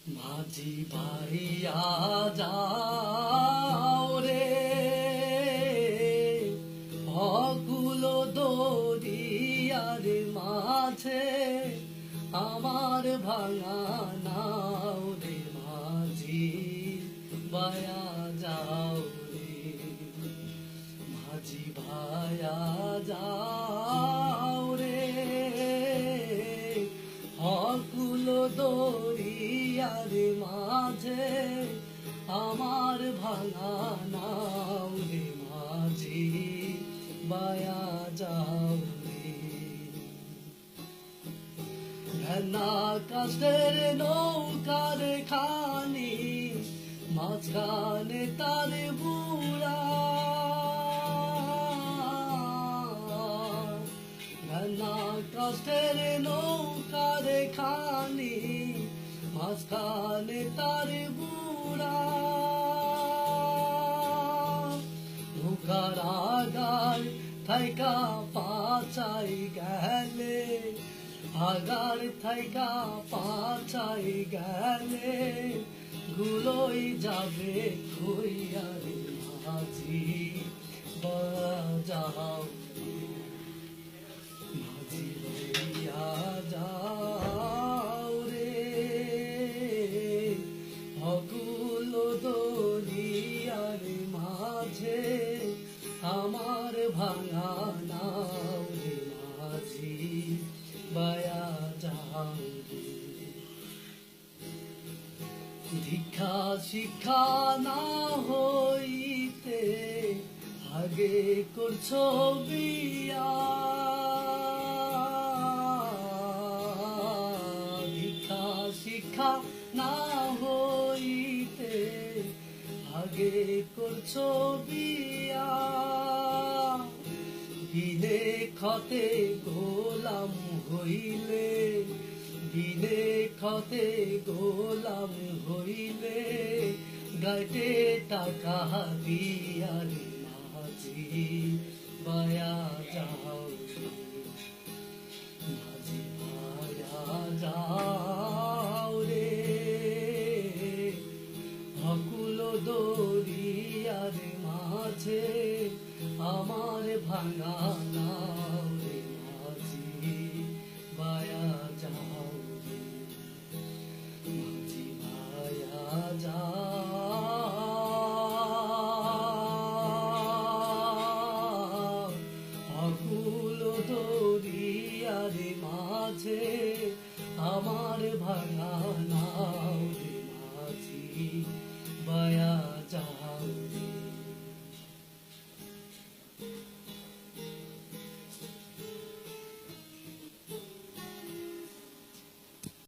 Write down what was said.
মাঝি ভাইয়া যাও রে অকুল দরিয়ার মাঝে আমার ভাঙা নাও রে মাঝি ভাইয়া যাও রে মাঝি ভাইয়া যাও রে অকুল দরিয়ার মাঝে আমার ভাঙা নাও রে মাঝি ভাইয়া যাও রে ঘনা কাষ্টের নৌকার খানি মাঝখানে তার বুড়া ঘনা কাষ্টের নৌকার খানি মাঝখানে তার বুড়া নৌকার আগার থাইকা পাচাই গেলে আগার থাইকা পাচাই গেলে গুলোই যাবে কইয়ারে মাঝি বাজাও মাঝি লইয়া যাও রে অকুল দরিয়ার মাঝে আমার ভাঙা নাও রে মাঝি বায়া যাও রে দীক্ষা শিক্ষা না হইতে আগে করছো বিয়া দীক্ষা শিক্ষা না হইতে আগে করছো বিয়া বিনে খতে গোলাম হইলে বিনে খতে গোলাম হইলে গাইতে টাকা দিয়ারে মাঝি বায়া যাও